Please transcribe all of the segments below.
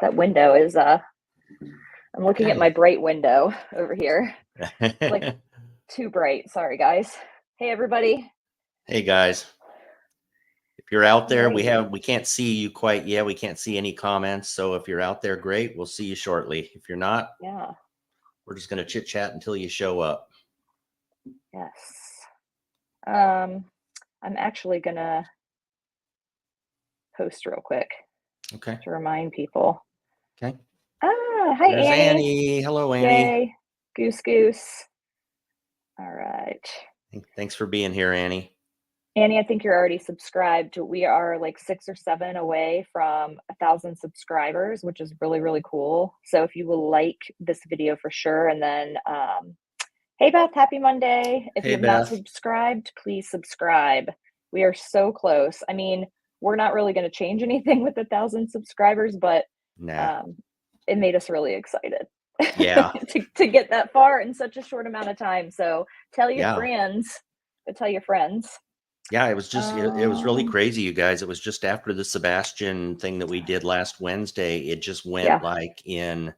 That window is I'm looking at my bright window over here. Like too bright. Sorry guys. Hey everybody. Hey guys. If you're out there, Alrighty. we can't see you quite yet. We can't see any comments. So if you're out there, great. We'll see you shortly. If you're not, Yeah. we're just going to chit chat until you show up. Yes. I'm actually gonna post real quick. Okay. To remind people. Okay. Hi There's Annie. Annie. Hello, Annie. Yay. Goose. All right. Thanks for being here, Annie. Annie, I think you're already subscribed. We are like 6 or 7 away from 1,000 subscribers, which is really, really cool. So if you will like this video for sure. And then, hey Beth, happy Monday. If you have not subscribed, please subscribe. We are so close. I mean, we're not really going to change anything with 1,000 subscribers, but it made us really excited. Yeah. to get that far in such a short amount of time. So tell your friends. Tell your friends. Yeah, it was just, it was really crazy, you guys. It was just after the Sebastian thing that we did last Wednesday. It just went like in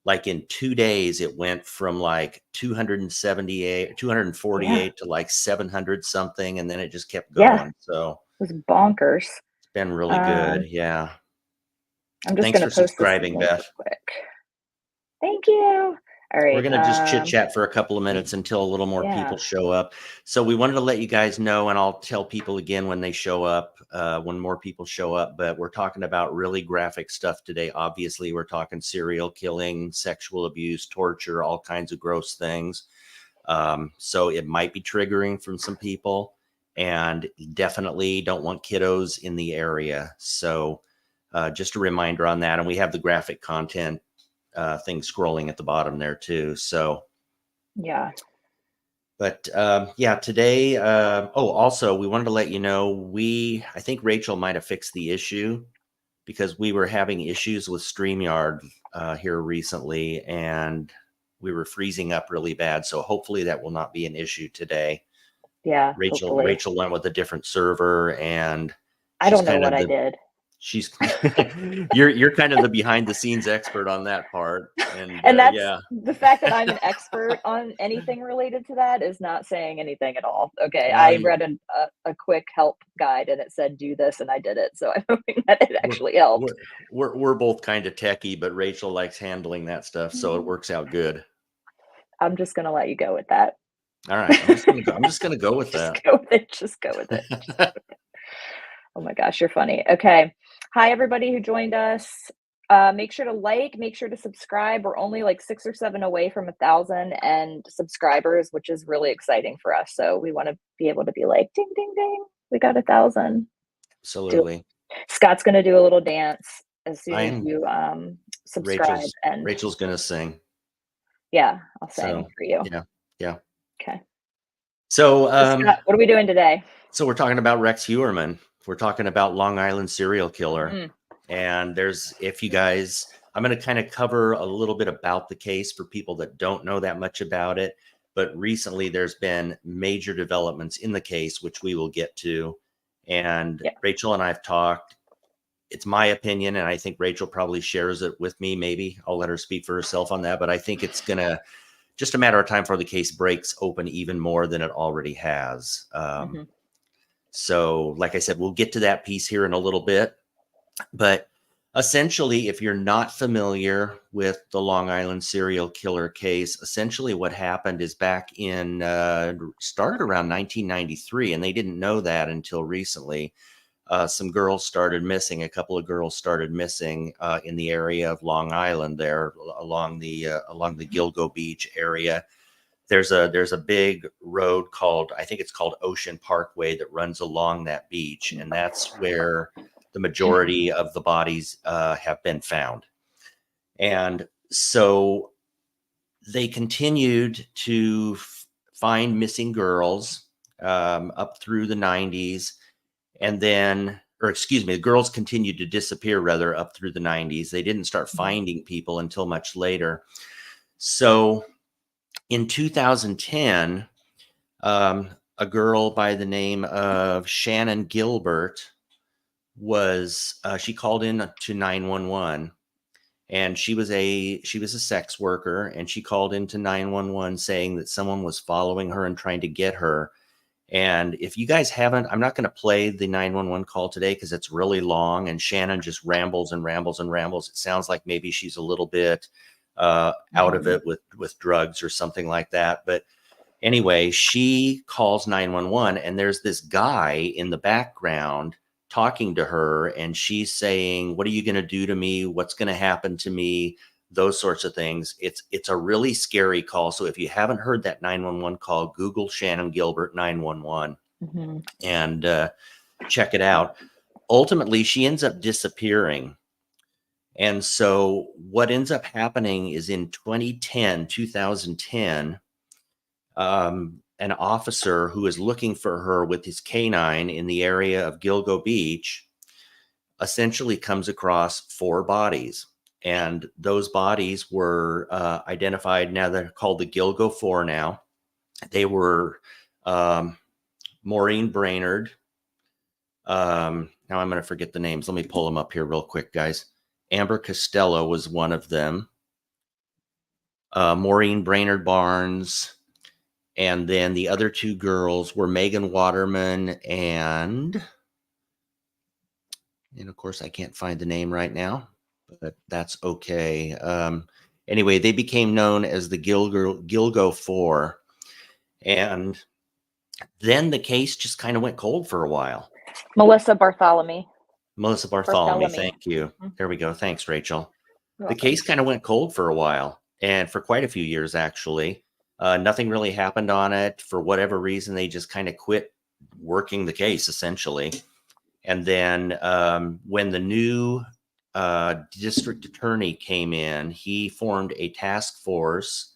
2 days, it went from like 248 to like 700 something. And then it just kept going. So it was bonkers. It's been really good. Yeah. I'm just Thanks going for to post subscribing, this Beth. quick. Thank you. All right. We're going to just chit chat for a couple of minutes until a little more people show up. So we wanted to let you guys know, and I'll tell people again when they show up, when more people show up, but we're talking about really graphic stuff today. Obviously, we're talking serial killing, sexual abuse, torture, all kinds of gross things. So it might be triggering from some people, and definitely don't want kiddos in the area. So just a reminder on that. And we have the graphic content thing scrolling at the bottom there too. So but yeah, today also we wanted to let you know, I think Rachel might have fixed the issue, because we were having issues with StreamYard here recently, and we were freezing up really bad. So hopefully that will not be an issue today. Rachel went with a different server, and I don't know what I did. She's you're kind of the behind the scenes expert on that part. And that's the fact that I'm an expert on anything related to that is not saying anything at all. Okay. I read a quick help guide and it said, do this, and I did it. So I'm hoping that it actually helped. We're both kind of techie, but Rachel likes handling that stuff. So it works out good. I'm just going to let you go with that. All right. I'm just going to go with that. Just go with it. Oh my gosh, you're funny. Okay. Hi, everybody who joined us. Make sure to make sure to subscribe. We're only like 6 or 7 away from 1,000 and subscribers, which is really exciting for us. So we want to be able to be like, ding, ding, ding. We got 1,000. Absolutely. Scott's going to do a little dance as soon as you subscribe. Rachel's going to sing. Yeah, I'll sing for you. Yeah. Okay. So Scott, what are we doing today? So we're talking about Rex Heuermann. We're talking about Long Island serial killer. And if you guys, I'm going to kind of cover a little bit about the case for people that don't know that much about it. But recently there's been major developments in the case, which we will get to. And Rachel and I've talked. It's my opinion, and I think Rachel probably shares it with me. Maybe I'll let her speak for herself on that. But I think it's going to just a matter of time before the case breaks open even more than it already has. So like I said, we'll get to that piece here in a little bit. But essentially, if you're not familiar with the Long Island serial killer case, essentially what happened is back in, started around 1993, and they didn't know that until recently. Some girls started missing. A couple of girls started missing in the area of Long Island there along the Gilgo Beach area. There's a big road I think it's called Ocean Parkway, that runs along that beach. And that's where the majority of the bodies have been found. And so they continued to find missing girls up through the 90s. And then, the girls continued to disappear rather up through the 90s. They didn't start finding people until much later. So in 2010, a girl by the name of Shannon Gilbert she called in to 911, and she was a sex worker, and she called into 911 saying that someone was following her and trying to get her. And if you guys haven't, I'm not going to play the 911 call today because it's really long and Shannon just rambles and rambles and rambles. It sounds like maybe she's a little bit out of it with drugs or something like that. But anyway, she calls 911 and there's this guy in the background talking to her, and she's saying, "What are you going to do to me? What's going to happen to me?" Those sorts of things. It's a really scary call. So if you haven't heard that 911 call, Google Shannon Gilbert 911 Mm-hmm. and check it out. Ultimately, she ends up disappearing. And so what ends up happening is in 2010, an officer who is looking for her with his canine in the area of Gilgo Beach essentially comes across 4 bodies. And those bodies were identified. Now they're called the Gilgo 4 now. They were Maureen Brainerd. Now I'm going to forget the names. Let me pull them up here real quick, guys. Amber Costello was one of them. Maureen Brainerd Barnes. And then the other 2 girls were Megan Waterman and of course I can't find the name right now, but that's okay. Anyway, they became known as the Gilgo 4. And then the case just kind of went cold for a while. Melissa Bartholomew. Melissa Bartholomew, thank you. There we go. Thanks, Rachel. The case kind of went cold for a while, and for quite a few years, actually. Nothing really happened on it. For whatever reason, they just kind of quit working the case, essentially. And then when the new district attorney came in, he formed a task force,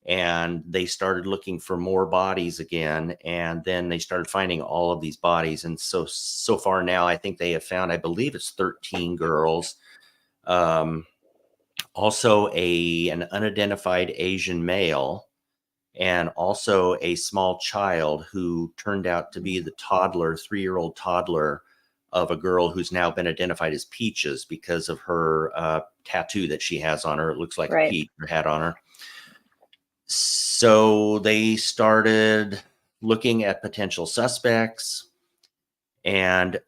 and they started looking for more bodies again. And then they started finding all of these bodies. And so far now, I think they have found, I believe it's 13 girls. Also an unidentified Asian male, and also a small child who turned out to be the 3-year-old toddler of a girl who's now been identified as Peaches because of her tattoo that she has on her. It looks like a peach, her hat on her. So they started looking at potential suspects. And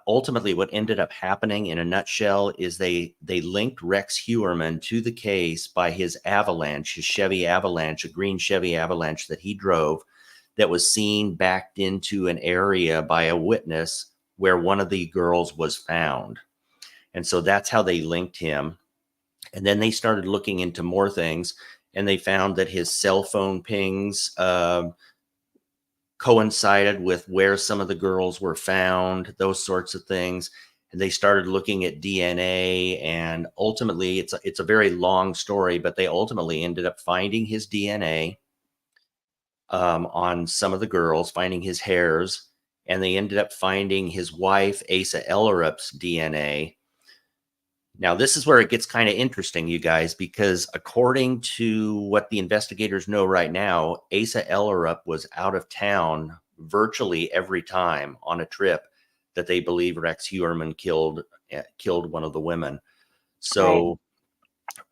ultimately, what ended up happening in a nutshell is they linked Rex Heuermann to the case by his Avalanche, his Chevy Avalanche, a green Chevy Avalanche that he drove, that was seen backed into an area by a witness where one of the girls was found. And so that's how they linked him. And then they started looking into more things, and they found that his cell phone pings coincided with where some of the girls were found, those sorts of things. And they started looking at DNA, and ultimately it's a very long story, but they ultimately ended up finding his DNA on some of the girls, finding his hairs, and they ended up finding his wife, Asa Ellerup's DNA. Now, this is where it gets kind of interesting, you guys, because according to what the investigators know right now, Asa Ellerup was out of town virtually every time on a trip that they believe Rex Heuermann killed one of the women. So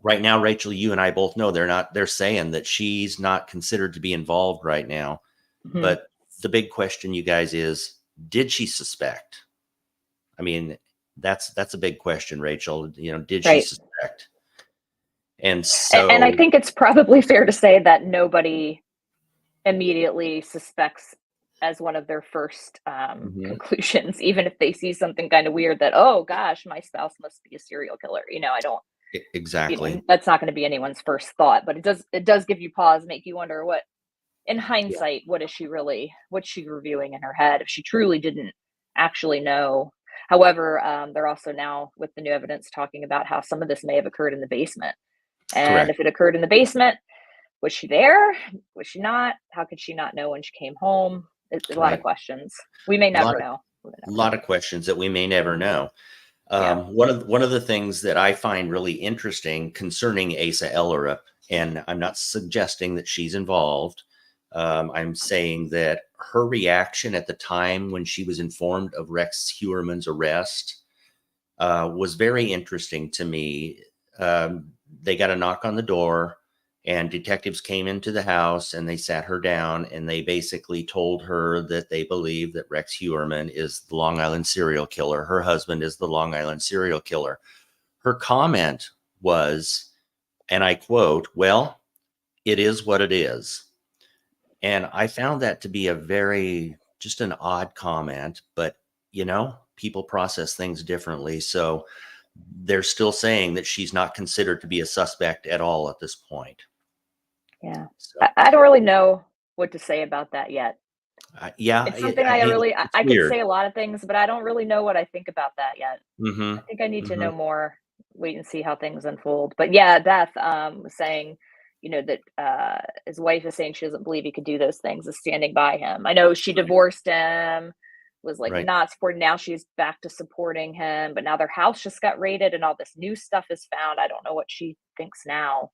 right now, Rachel, you and I both know they're saying that she's not considered to be involved right now. Mm-hmm. But the big question, you guys, is, did she suspect? I mean, that's a big question, Rachel. Did she suspect? And so, and I think it's probably fair to say that nobody immediately suspects as one of their first conclusions, even if they see something kind of weird, that, oh gosh, my spouse must be a serial killer. I don't exactly. That's not going to be anyone's first thought, but it does give you pause, make you wonder, what, in hindsight, what's she reviewing in her head if she truly didn't actually know. However, they're also now, with the new evidence, talking about how some of this may have occurred in the basement. And correct. If it occurred in the basement, was she there? Was she not? How could she not know when she came home? It's a lot of questions. We may never know. A lot of questions that we may never know. One of the things that I find really interesting concerning Asa Ellerup, and I'm not suggesting that she's involved, I'm saying that her reaction at the time when she was informed of Rex Heuermann's arrest was very interesting to me. they got a knock on the door, and detectives came into the house and they sat her down and they basically told her that they believe that Rex Heuermann is the Long Island serial killer. Her husband is the Long Island serial killer. Her comment was, and I quote, "Well, it is what it is." And I found that to be just an odd comment, but people process things differently. So they're still saying that she's not considered to be a suspect at all at this point. Yeah. So, I don't really know what to say about that yet. yeah, It's something I mean, it's I could weird. say a lot of things, but I don't really know what I think about that yet. Hmm. I think I need to Hmm. know more, wait and see how things unfold. But yeah, Beth was saying, that his wife is saying she doesn't believe he could do those things, is standing by him. I know she Right. divorced him, was like Right. not supporting. Now she's back to supporting him, but now their house just got raided and all this new stuff is found. I don't know what she thinks now.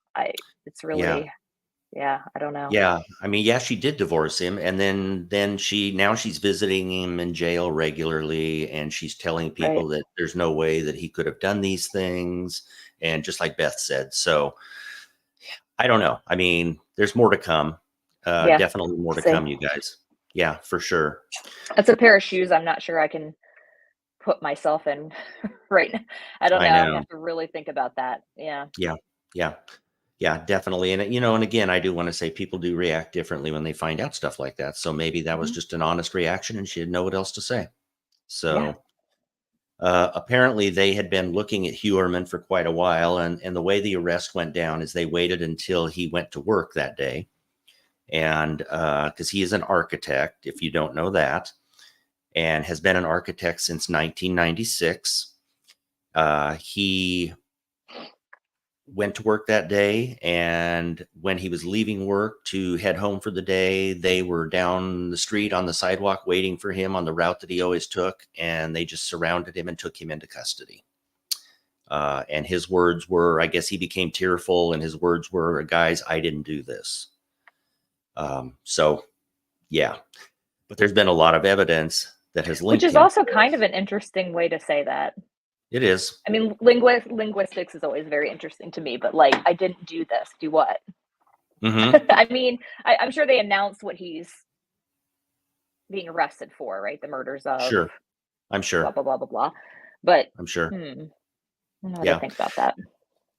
It's Yeah. really, yeah, I don't know. Yeah. I mean, yeah, she did divorce him, and then she's visiting him in jail regularly, and she's telling Right. people that there's no way that he could have done these things, and just like Beth said. So I don't know. I mean, there's more to come. Yeah. Definitely more to See, come, you guys. Yeah, for sure. that's a pair of shoes I'm not sure I can put myself in right now. I don't I know. I know. have to really think about that. Yeah. Yeah. Yeah. Yeah, definitely. And and again, I do want to say people do react differently when they find out stuff like that. So maybe that was Mhm. just an honest reaction and she didn't know what else to say. Yeah. So apparently they had been looking at Heuermann for quite a while. And the way the arrest went down is they waited until he went to work that day. And because he is an architect, if you don't know that, and has been an architect since 1996. He went to work that day, and when he was leaving work to head home for the day, they were down the street on the sidewalk waiting for him on the route that he always took, and they just surrounded him and took him into custody. And his words were, I guess he became tearful, and his words were, "Guys, I didn't do this." So yeah, but there's been a lot of evidence that has Which linked is him to also kind of this. an interesting way to say that. It is. I mean, linguistics is always very interesting to me, but like, I didn't do this. Do what? Hmm. I mean, I'm sure they announced what he's being arrested for, right? The murders of Sure. I'm blah sure. blah blah blah blah. But I'm sure. I don't know what I Yeah. think about that.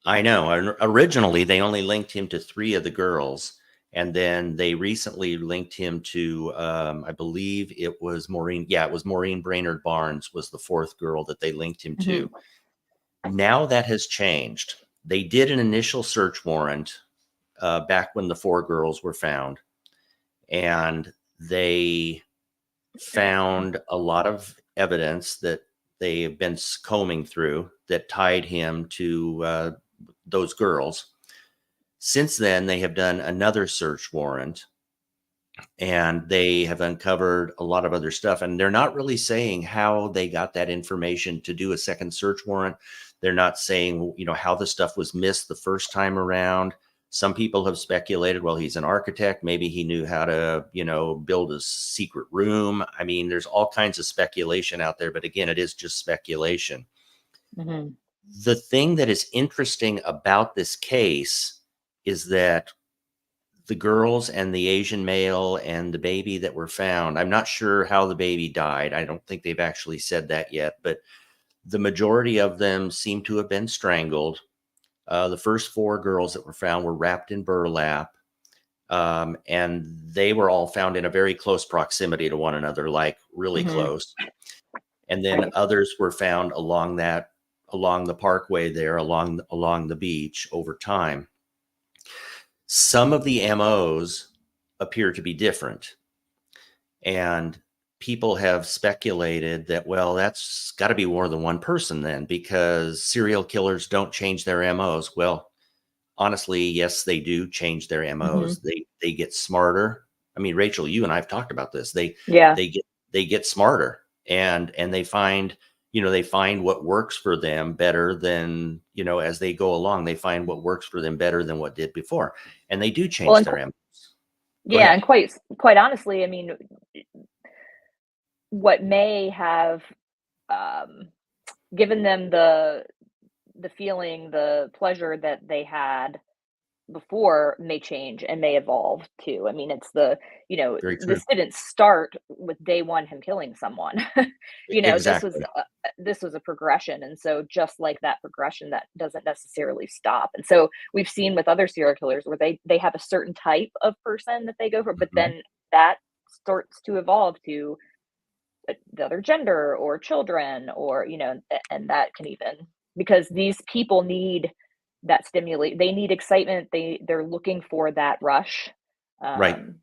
I know. Originally, they only linked him to three of the girls, and then they recently linked him to, I believe it was Maureen. Yeah, it was Maureen Brainerd Barnes was the fourth girl that they linked him Hmm. to. Now that has changed. They did an initial search warrant back when the four girls were found, and they found a lot of evidence that they have been combing through that tied him to those girls. Since then, they have done another search warrant and they have uncovered a lot of other stuff. And they're not really saying how they got that information to do a second search warrant. They're not saying, how the stuff was missed the first time around. Some people have speculated, well, he's an architect. Maybe he knew how to, build a secret room. I mean, there's all kinds of speculation out there. But again, it is just speculation. Hmm. The thing that is interesting about this case is that the girls and the Asian male and the baby that were found, I'm not sure how the baby died. I don't think they've actually said that yet, but the majority of them seem to have been strangled. The first four girls that were found were wrapped in burlap, and they were all found in a very close proximity to one another, like really Hmm. close. And then Right. others were found along the parkway there, along the beach over time. Some of the MOs appear to be different. And people have speculated that, well, that's got to be more than one person then, because serial killers don't change their MOs. Well, honestly, yes, they do change their Hmm. MOs. They get smarter. I mean, Rachel, you and I have talked about this. Yeah. They get smarter, and they find what works for them better than, as they go along, they find what works for them better than what did before. And they do Well, change their MOs. Go yeah, ahead. and quite honestly, I mean, what may have um, given them the feeling, the pleasure that they had before may change and may evolve too. I mean, it's Very true. this didn't start with day one him killing someone. Exactly. This was a progression, and so just like that progression, that doesn't necessarily stop. And so we've seen with other serial killers where they have a certain type of person that they go for, but Mhm. then that starts to evolve to the other gender or children, or and that can even, because these people need that stimulate, they need excitement, they're looking for that rush. Right. um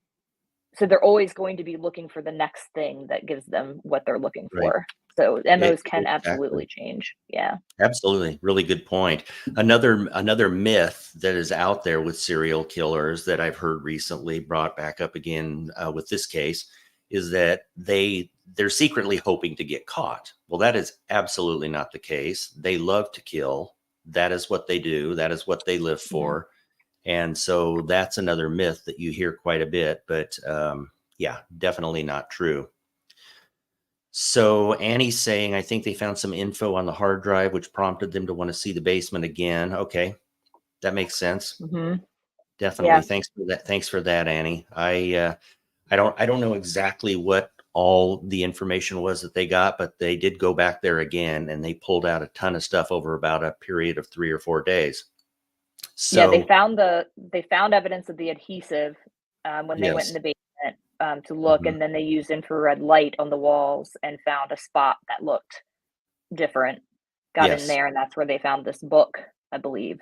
so they're always going to be looking for the next thing that gives them what they're looking Right. for. So MOs can Exactly. absolutely change. Yeah. Absolutely. Really good point. Another myth that is out there with serial killers that I've heard recently brought back up again with this case is that they're secretly hoping to get caught. Well, that is absolutely not the case. They love to kill. That is what they do. That is what they live Mhm. for. And so that's another myth that you hear quite a bit, but yeah, definitely not true. So Annie's saying, I think they found some info on the hard drive, which prompted them to want to see the basement again. Okay, that makes sense. Mhm. Definitely. Yeah. Thanks for that. Thanks for that, Annie. I don't know exactly what all the information was that they got, but they did go back there again and they pulled out a ton of stuff over about a period of 3 or 4 days. Yeah, So they found evidence of the adhesive, when they went in yes. the basement, to look, Mhm. and then they used infrared light on the walls and found a spot that looked different. Got in Yes. there, and that's where they found this book, I believe.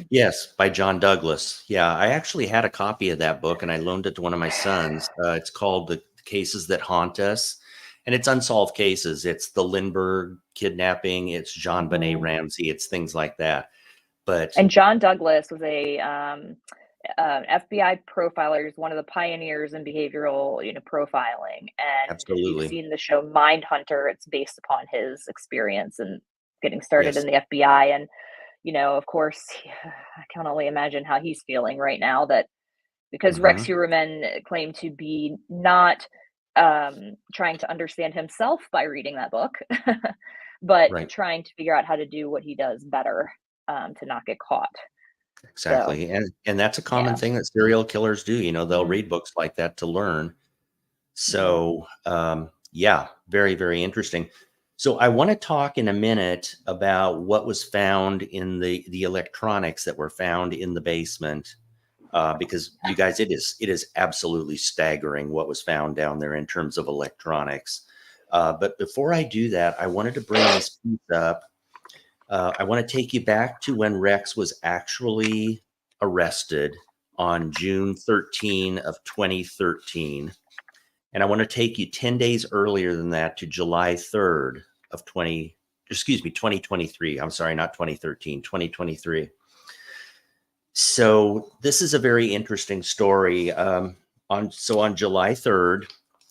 Yes, by John Douglas. Yeah, I actually had a copy of that book and I loaned it to one of my sons. It's called The Cases That Haunt Us, and it's unsolved cases. It's the Lindbergh kidnapping, it's John Benet Mhm. Ramsey, it's things like that. But And John Douglas was a, FBI profiler. He's one of the pioneers in behavioral, profiling. And if you've absolutely. seen the show Mindhunter, it's based upon his experience and getting started in Yes. the FBI. And of course, I can only imagine how he's feeling right now, that because Rex Hmm. Heuermann claimed to be not trying to understand himself by reading that book, but Right. trying to figure out how to do what he does better, to not get caught. So, Exactly. And that's a common yeah. thing that serial killers do. They'll Mhm, read books like that to learn. mhm. So, yeah, very, very interesting. So, I want to talk in a minute about what was found in the electronics that were found in the basement, because you guys, it is absolutely staggering what was found down there in terms of electronics. But before I do that, I wanted to bring this piece up. I want to take you back to when Rex was actually arrested on June 13 of 2013. And I want to take you 10 days earlier than that to July 3rd of 2023. I'm sorry, not 2013, 2023. So this is a very interesting story. On July 3rd,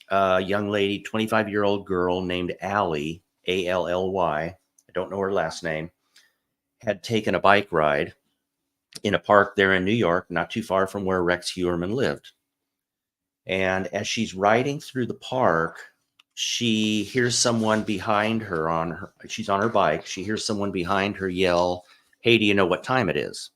a young lady, 25-year-old girl named Allie,Ally, I don't know her last name, had taken a bike ride in a park there in New York, not too far from where Rex Heuermann lived. And as she's riding through the park, she hears someone behind her she's on her bike. She hears someone behind her yell, "Hey, do you know what time it is?"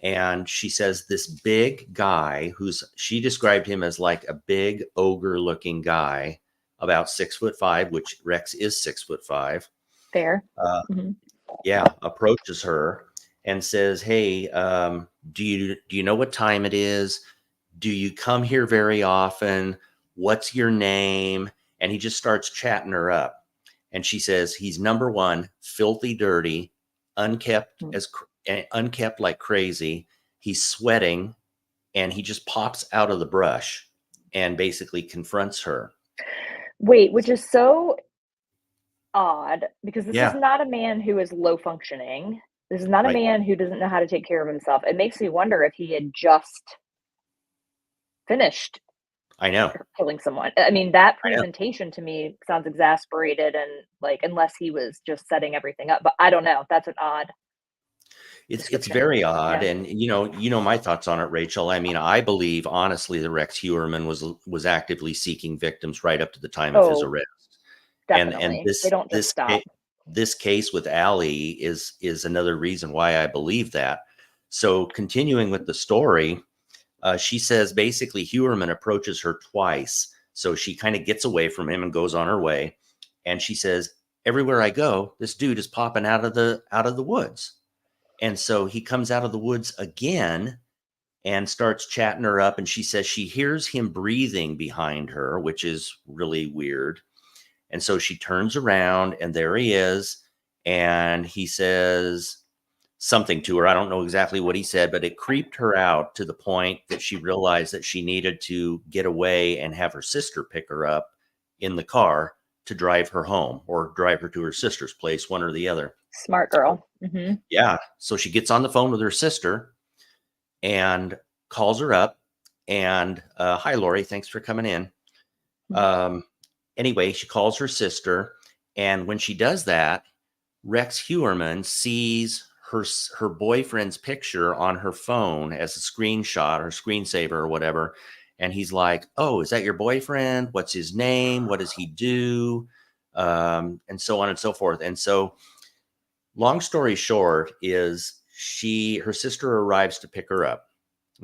And she says this big guy, she described him as like a big ogre looking guy, about 6'5", which Rex is 6'5". Fair. Uh, Mhm. yeah, approaches her and says, "Hey, do you know what time it is? Do you come here very often? What's your name?" And he just starts chatting her up. And she says, he's number one, filthy, dirty, unkept Mm. unkept like crazy. He's sweating, and he just pops out of the brush and basically confronts her. Wait, which is so odd, because this is Yeah, not a man who is low functioning. This is not a right. man who doesn't know how to take care of himself. It makes me wonder if he had just finished I know. killing someone. I mean, that I know. presentation to me sounds exasperated, and like, unless he was just setting everything up, but I don't know. That's an odd It's description. very odd, Yeah, and you know my thoughts on it, Rachel. I mean, I believe honestly that Rex Heuermann was actively seeking victims right up to the time of his oh, arrest, and definitely. They don't just this ca- stop. this case with Allie is another reason why I believe that. So continuing with the story, she says basically Heuermann approaches her twice. So she kind of gets away from him and goes on her way. And she says, everywhere I go, this dude is popping out of the woods. And so he comes out of the woods again and starts chatting her up. And she says she hears him breathing behind her, which is really weird. And so she turns around and there he is. And he says something to her. I don't know exactly what he said, but it creeped her out to the point that she realized that she needed to get away and have her sister pick her up in the car to drive her home or drive her to her sister's place, one or the other. Smart girl. Mm-hmm. Yeah. So she gets on the phone with her sister and calls her up and, hi, Lori, thanks for coming in. Anyway, she calls her sister. And when she does that, Rex Heuermann sees her boyfriend's picture on her phone as a screenshot or screensaver or whatever. And he's like, oh, is that your boyfriend? What's his name? What does he do? And so on and so forth. And so long story short is her sister arrives to pick her up.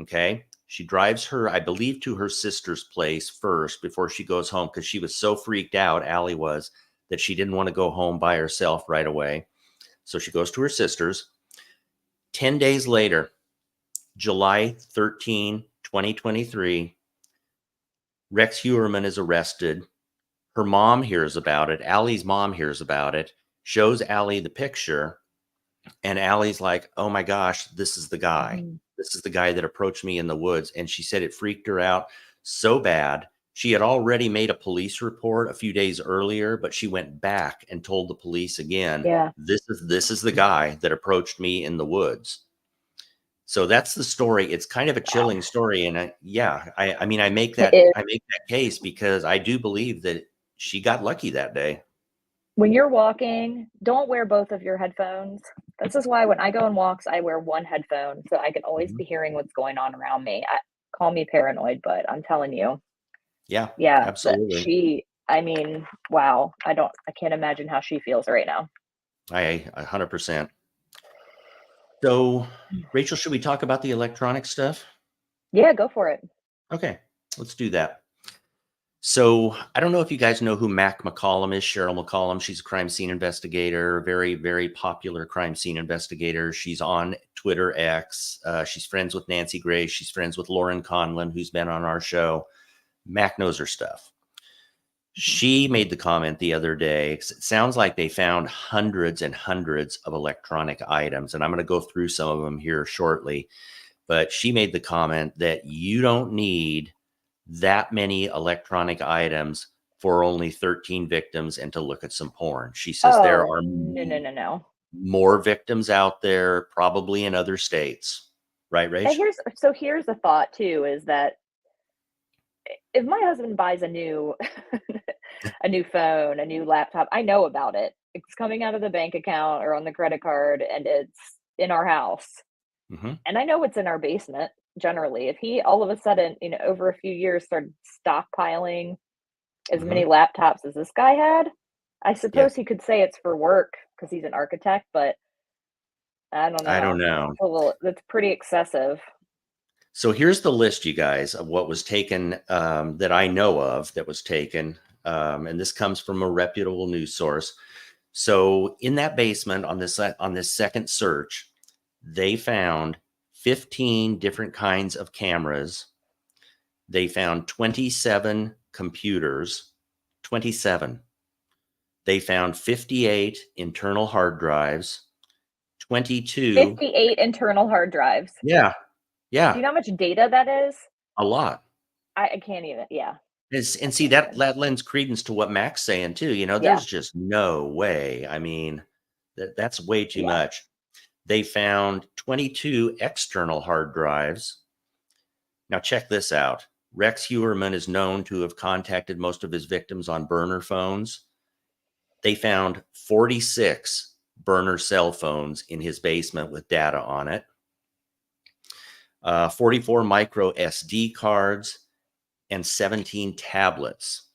Okay. She drives her, I believe, to her sister's place first before she goes home because she was so freaked out, Allie was, that she didn't want to go home by herself right away. So she goes to her sister's. 10 days later, July 13, 2023, Rex Heuermann is arrested. Her mom hears about it. Allie's mom hears about it, shows Allie the picture. And Allie's like, oh my gosh, this is the guy. Mm-hmm. This is the guy that approached me in the woods. And she said it freaked her out so bad. She had already made a police report a few days earlier, but she went back and told the police again, Yeah. this is the guy that approached me in the woods. So that's the story. It's kind of a chilling story. And I mean, I make that case because I do believe that she got lucky that day. When you're walking, don't wear both of your headphones. This is why when I go on walks, I wear one headphone so I can always be hearing what's going on around me. Call me paranoid, but I'm telling you, Yeah, yeah, absolutely. I mean, wow, I can't imagine how she feels right now. I 100%. So, Rachel, should we talk about the electronic stuff? Yeah, go for it. Okay, let's do that. So I don't know if you guys know who Mac McCollum is, Cheryl McCollum. She's a crime scene investigator, very, very popular crime scene investigator. She's on Twitter X. She's friends with Nancy Grace. She's friends with Lauren Conlon, who's been on our show. Mac knows her stuff. She made the comment the other day, it sounds like they found hundreds and hundreds of electronic items, and I'm going to go through some of them here shortly. But she made the comment that you don't need that many electronic items for only 13 victims and to look at some porn. She says there are no. more victims out there, probably in other states. Right, Rach? Here's the thought too, is that if my husband buys a new a new phone, a new laptop, I know about it. It's coming out of the bank account or on the credit card and it's in our house. Mm-hmm. And I know it's in our basement generally. If he all of a sudden, over a few years started stockpiling as many laptops as this guy had, I suppose he could say it's for work because he's an architect, but I don't know. I don't know. That's pretty excessive. So here's the list, you guys, of what was taken that I know of that was taken. And this comes from a reputable news source. So in that basement on this second search, they found 15 different kinds of cameras. They found 27 computers, 27. They found 58 internal hard drives, 22. 58 internal hard drives. Yeah. Yeah. Do you know how much data that is? A lot. I can't even, yeah. And see, that lends credence to what Mac's saying too. There's just no way. I mean, that's way too much. They found 22 external hard drives. Now check this out. Rex Heuermann is known to have contacted most of his victims on burner phones. They found 46 burner cell phones in his basement with data on it. 44 micro SD cards and 17 tablets.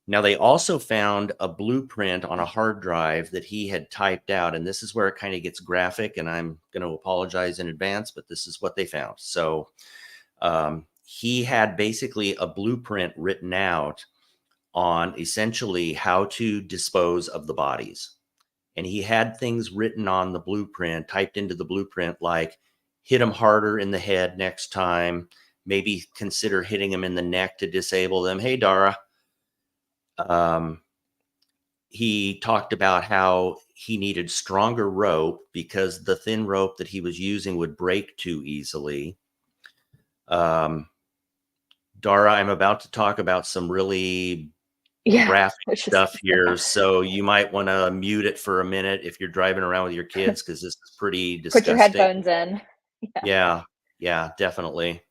Now, they also found a blueprint on a hard drive that he had typed out. And this is where it kind of gets graphic. And I'm going to apologize in advance, but this is what they found. So he had basically a blueprint written out on essentially how to dispose of the bodies. And he had things written on the blueprint, typed into the blueprint, like hit them harder in the head next time, maybe consider hitting them in the neck to disable them. Hey, Dara. He talked about how he needed stronger rope because the thin rope that he was using would break too easily. Dara, I'm about to talk about some really graphic stuff here, so you might want to mute it for a minute if you're driving around with your kids, because this is pretty disgusting. Put your headphones in. Yeah, definitely.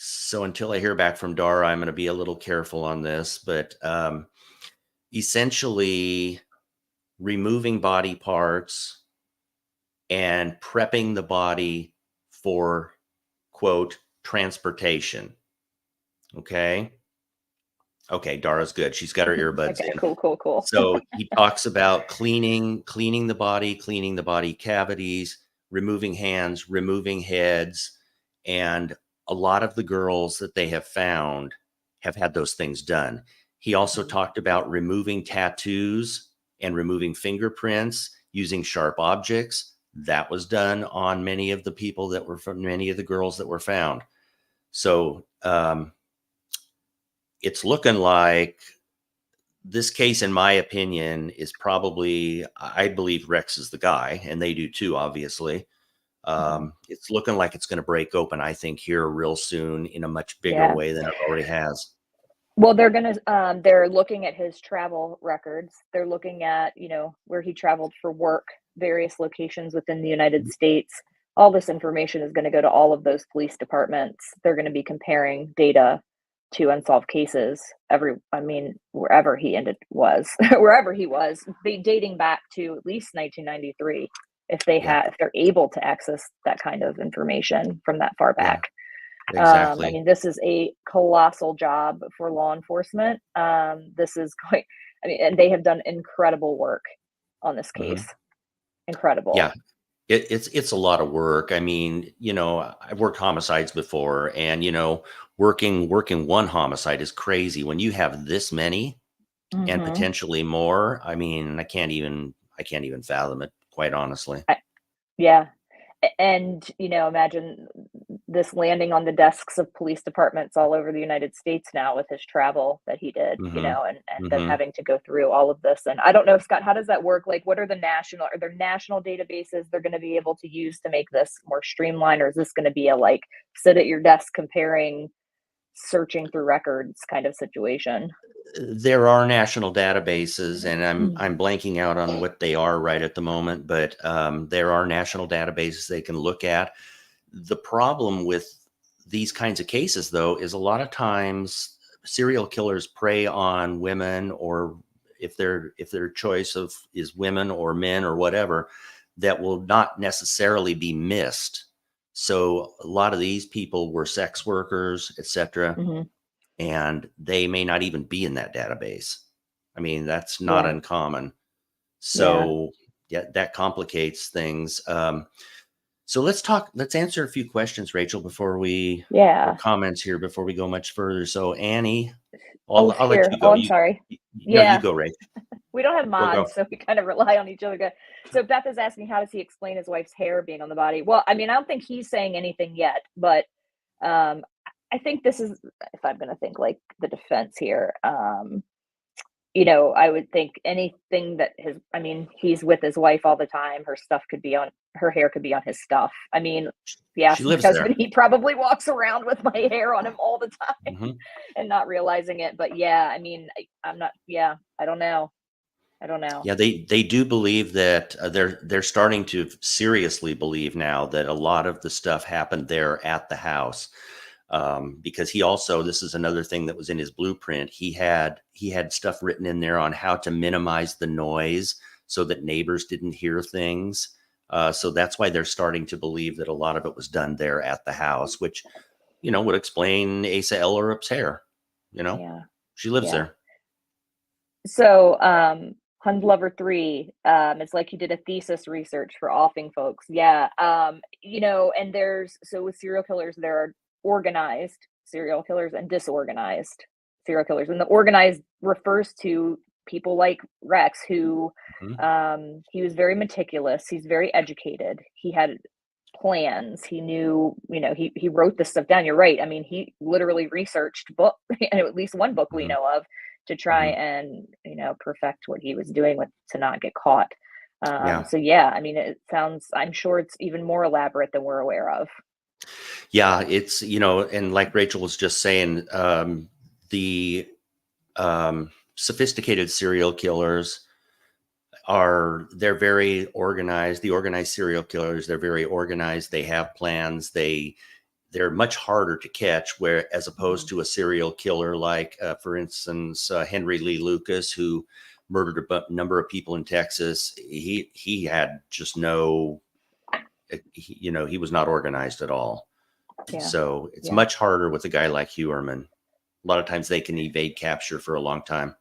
So until I hear back from Dara, I'm going to be a little careful on this, but essentially removing body parts and prepping the body for, quote, transportation. Okay, Dara's good. She's got her earbuds in. Cool. So he talks about cleaning the body cavities, removing hands, removing heads, and a lot of the girls that they have found have had those things done. He also talked about removing tattoos and removing fingerprints using sharp objects. That was done on many of the people that were from many of the girls that were found. So it's looking like this case, in my opinion, is probably, I believe Rex is the guy, and they do too, obviously. It's looking like it's going to break open, I think, here real soon in a much bigger way than it already has. Well, they're looking at his travel records. They're looking at, where he traveled for work, various locations within the United States. All this information is going to go to all of those police departments. They're going to be comparing data to unsolved cases wherever he wherever he was, dating back to at least 1993, if they're able to access that kind of information from that far back. Exactly. This is a colossal job for law enforcement. This is and they have done incredible work on this case. Incredible. Yeah. It's a lot of work. I mean, I've worked homicides before, and working one homicide is crazy. When you have this many and potentially more, I mean, I can't even fathom it, quite honestly. And imagine this landing on the desks of police departments all over the United States now with his travel that he did, and them having to go through all of this. And I don't know, Scott, how does that work? Like, what are there national databases they're going to be able to use to make this more streamlined? Or is this going to be a sit at your desk searching through records kind of situation? There are national databases, and I'm blanking out on what they are right at the moment, but there are national databases they can look at. The problem with these kinds of cases, though, is a lot of times serial killers prey on women, or if their choice is women or men or whatever, that will not necessarily be missed. So a lot of these people were sex workers, etc. And they may not even be in that database. I mean, that's not uncommon. So that complicates things. So let's answer a few questions, Rachel, before or comments here before we go much further. So Annie, I'll let you go. I'm sorry. No, you go, Rachel. We don't have mods, so we kind of rely on each other. So Beth is asking, how does he explain his wife's hair being on the body? Well, I don't think he's saying anything yet, but I think this is, if I'm going to think like the defense here, I would think anything that he's with his wife all the time. Her hair could be on his stuff. She lives there. He probably walks around with my hair on him all the time and not realizing it. But I don't know. Yeah, they do believe that they're starting to seriously believe now that a lot of the stuff happened there at the house. Because this is another thing that was in his blueprint. He had stuff written in there on how to minimize the noise so that neighbors didn't hear things. So that's why they're starting to believe that a lot of it was done there at the house, which, would explain Asa Ellerup's hair, Yeah. She lives Yeah. there. So, Hunt Lover 3, it's like he did a thesis research for offing folks. Yeah. And so with serial killers, there are organized serial killers and disorganized serial killers. And the organized refers to people like Rex, who Mhm. he was very meticulous, he's very educated, he had plans, he knew, he wrote this stuff down. You're right. I mean, he literally researched book at least one book we Mhm. know of to try Mhm. and perfect what he was doing with to not get caught. Yeah. So yeah, I mean, I'm sure it's even more elaborate than we're aware of. Yeah, it's, and like Rachel was just saying, the sophisticated serial killers they're very organized. The organized serial killers, they're very organized. They have plans. They're much harder to catch, where as opposed Mhm. to a serial killer like, for instance, Henry Lee Lucas, who murdered number of people in Texas. He had just no, he was not organized at all. Yeah, So it's yeah. much harder with a guy like Heuermann. A lot of times they can evade capture for a long time.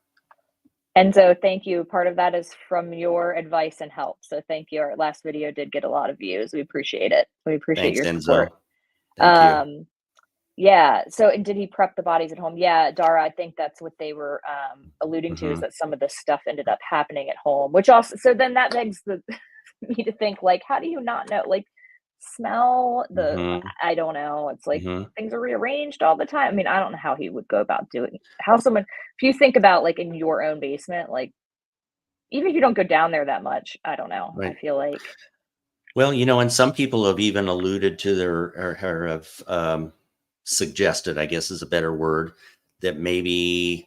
And so thank you. Part of that is from your advice and help. So thank you. Our last video did get a lot of views. We appreciate it. We appreciate Thanks, your support. Enzo. Thank you. Um, Yeah. So, and did he prep the bodies at home? Yeah, Dara, I think that's what they were alluding to, is Hmm. that some of this stuff ended up happening at home, which also, so then that begs me to think, like, how do you not know? Like, smell Hmm. I don't know. It's like Hmm. things are rearranged all the time. I mean, I don't know how he would go about how someone, if you think about like in your own basement, like, even if you don't go down there that much, I don't know. I Right. feel like, Well, and some people have even alluded to or have suggested, I guess is a better word, that maybe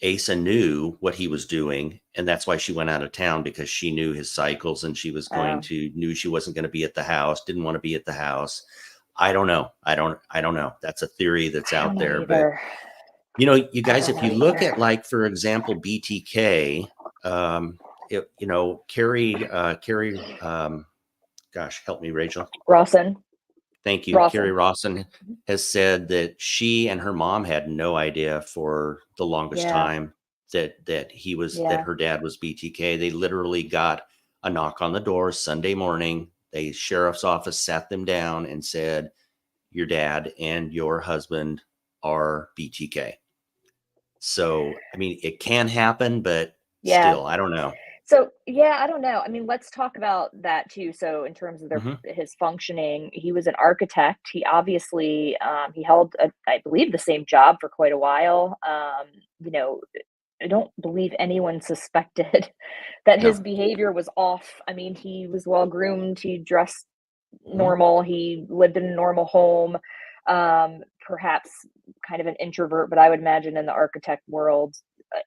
Asa knew what he was doing, and that's why she went out of town, because she knew his cycles, and knew she wasn't going to be at the house, didn't want to be at the house. I don't know. I don't know. That's a theory that's I don't out know there, but either. you I guys, don't if know you look either. at, like, for example, BTK, Carrie, gosh, help me, Rachel. Rawson, Thank you. Carrie Rawson. Rawson has said that she and her mom had no idea for the longest Yeah, time that yeah. her dad was BTK. They literally got a knock on the door Sunday morning. The sheriff's office sat them down and said, "Your dad and your husband are BTK." So, I mean, it can happen, but Yeah. still, I don't know. So, yeah, I don't know. I mean, let's talk about that too. So, in terms of Hmm. his functioning, he was an architect. He obviously he held, I believe, the same job for quite a while. You know, I don't believe anyone suspected that his No. behavior was off. I mean, he was well groomed. He dressed Hmm. normal. He lived in a normal home. Perhaps kind of an introvert, but I would imagine in the architect world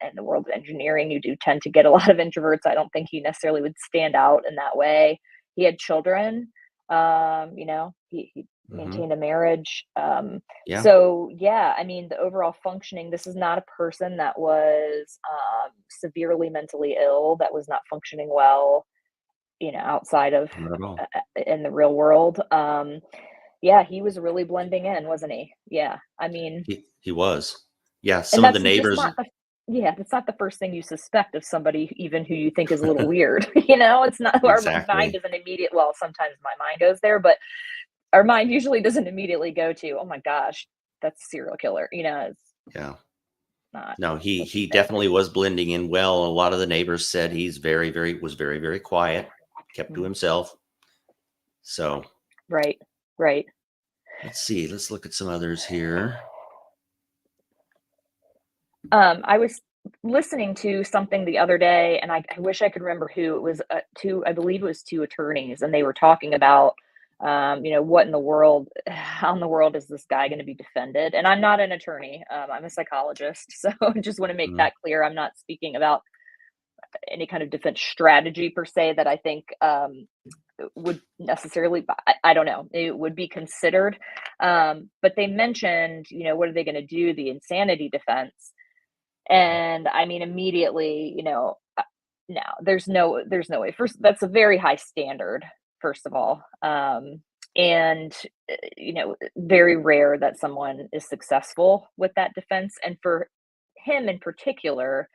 and the world of engineering, you do tend to get a lot of introverts. I don't think he necessarily would stand out in that way. He had children. He Hmm. maintained a marriage. Yeah. So yeah, I mean, the overall functioning. This is not a person that was severely mentally ill, that was not functioning well, outside of Not at all. in the real world. Yeah, he was really blending in, wasn't he? Yeah, I mean, He was. Yeah. and Some of the that's just neighbors. not that's not the first thing you suspect of somebody, even who you think is a little weird. It's not our mind Exactly. doesn't immediate. Well, sometimes my mind goes there, but our mind usually doesn't immediately go to, oh my gosh, that's a serial killer. It's Yeah. not No, he what you he think. definitely was blending in well. A lot of the neighbors said he's very, very quiet, kept to Mm, himself. So right, right. let's see. Let's look at some others here. I was listening to something the other day, and I wish I could remember who it was. I believe it was two attorneys, and they were talking about, what in the world, how in the world is this guy going to be defended? And I'm not an attorney. I'm a psychologist, so I just want to make Mhm. that clear. I'm not speaking about any kind of defense strategy per se that I think would necessarily. I don't know. It would be considered, but they mentioned, what are they going to do? The insanity defense. And I mean, immediately, no, there's no way. First, that's a very high standard, first of all. And, very rare that someone is successful with that defense. And for him in particular,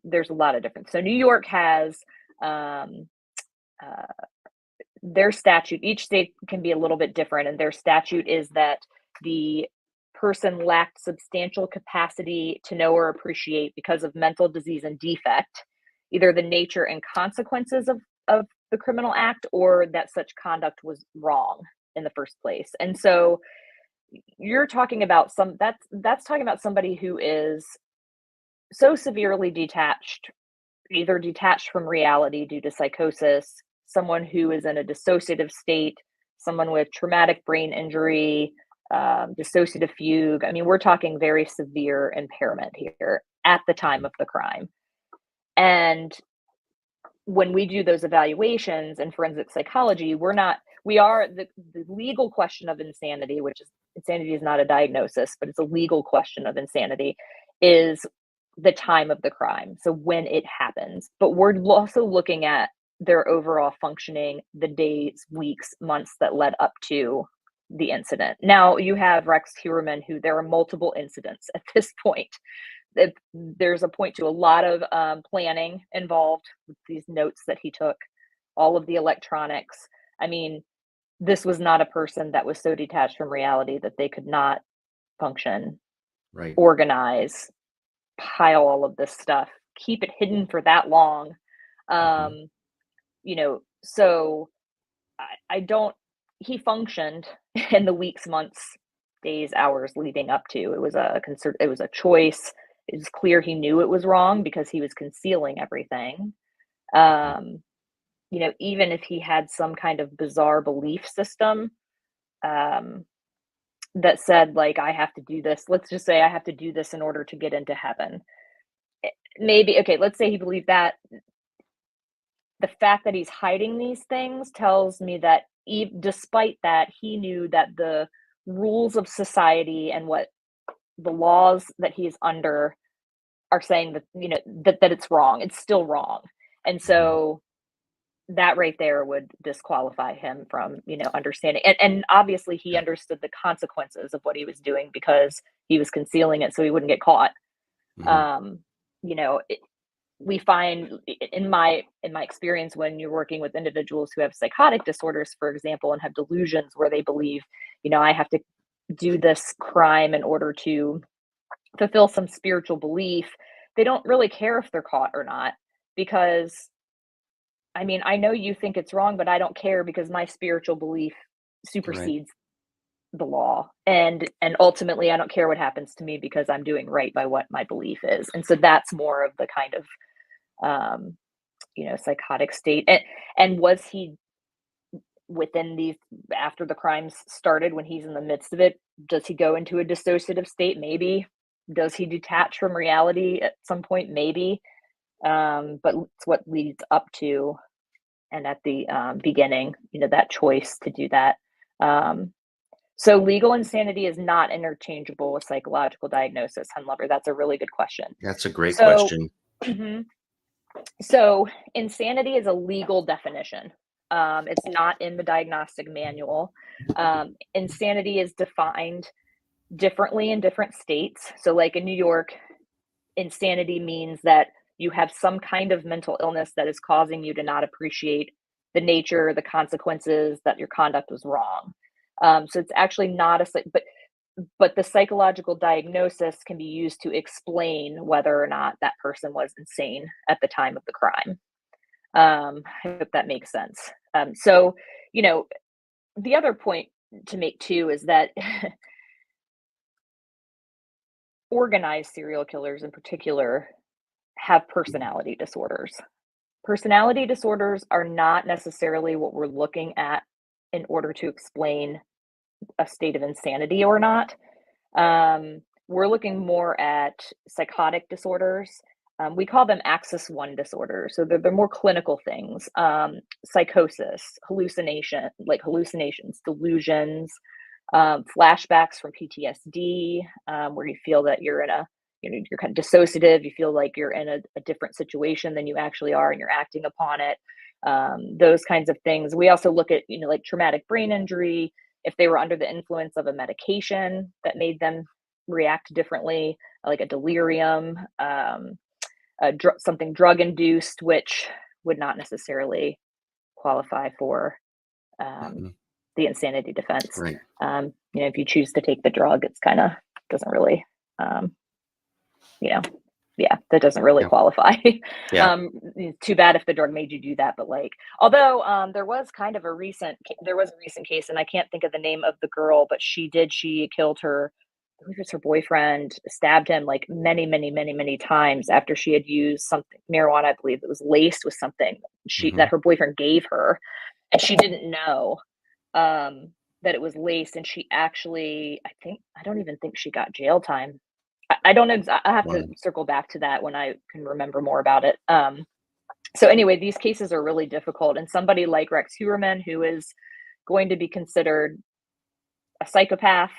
there's a lot of different. So New York has um, uh, their statute. Each state can be a little bit different, and their statute is that the person lacked substantial capacity to know or appreciate because of mental disease and defect, either the nature and consequences of the criminal act, or that such conduct was wrong in the first place. And so you're talking about that's talking about somebody who is so severely detached, either detached from reality due to psychosis, someone who is in a dissociative state, someone with traumatic brain injury, dissociative fugue. I mean, we're talking very severe impairment here at the time of the crime. And when we do those evaluations in forensic psychology, the legal question of insanity, which is insanity is not a diagnosis, but it's a legal question of insanity, is the time of the crime. So when it happens. But we're also looking at their overall functioning, the days, weeks, months that led up to the incident. Now you have Rex Heuermann, who there are multiple incidents at this point. There's a point to a lot of planning involved with these notes that he took, all of the electronics. I mean, this was not a person that was so detached from reality that they could not function, Right. organize, pile all of this stuff, keep it hidden for that long. So I don't, he functioned in the weeks, months, days, hours leading up to. It was a choice. It was clear he knew it was wrong because he was concealing everything. Even if he had some kind of bizarre belief system, that said, like, I have to do this. Let's just say I have to do this in order to get into heaven. Maybe, okay, let's say he believed that. The fact that he's hiding these things tells me that despite that, he knew that the rules of society and what the laws that he's under are saying that it's wrong. It's still wrong. And so that right there would disqualify him from, understanding. And obviously he understood the consequences of what he was doing because he was concealing it so he wouldn't get caught. We find in my experience, when you're working with individuals who have psychotic disorders, for example, and have delusions where they believe, I have to do this crime in order to fulfill some spiritual belief, they don't really care if they're caught or not, because I mean, I know you think it's wrong, but I don't care because my spiritual belief supersedes the law, and ultimately I don't care what happens to me because I'm doing right by what my belief is. And so that's more of the kind of psychotic state. And was he within these, after the crimes started, when he's in the midst of it, does he go into a dissociative state? Maybe. Does he detach from reality at some point? Maybe. But it's what leads up to, and at the beginning, that choice to do that. So legal insanity is not interchangeable with psychological diagnosis, Hunlover. That's a really good question. That's a great question. So insanity is a legal definition. It's not in the diagnostic manual. Insanity is defined differently in different states. So like in New York, insanity means that you have some kind of mental illness that is causing you to not appreciate the nature, the consequences, that your conduct was wrong. So it's actually not but the psychological diagnosis can be used to explain whether or not that person was insane at the time of the crime. I hope that makes sense. So, the other point to make too is that organized serial killers in particular have personality disorders. Personality disorders are not necessarily what we're looking at in order to explain a state of insanity or not. We're looking more at psychotic disorders. We call them axis 1 disorders. So they're more clinical things. Psychosis, hallucinations, delusions, flashbacks from PTSD, where you feel that you're you're kind of dissociative. You feel like you're in a different situation than you actually are, and you're acting upon it. Those kinds of things. We also look at, like traumatic brain injury, if they were under the influence of a medication that made them react differently, like a delirium, something drug induced, which would not necessarily qualify for um, Mhm. the insanity defense. Right. If you choose to take the drug, it's kind of doesn't really, um, you know, yeah, that doesn't really Yeah. qualify. Yeah. Too bad if the drug made you do that, but like, although there was a recent case, and I can't think of the name of the girl, but she killed her. I believe it's her boyfriend, stabbed him like many, many, many, many times after she had used something marijuana. I believe it was laced with something that Mhm. her boyfriend gave her, and she didn't know um, that it was laced. And she actually, I don't even think she got jail time. I don't know. I have to Wow. circle back to that when I can remember more about it. So anyway, these cases are really difficult, and somebody like Rex Heuermann, who is going to be considered a psychopath,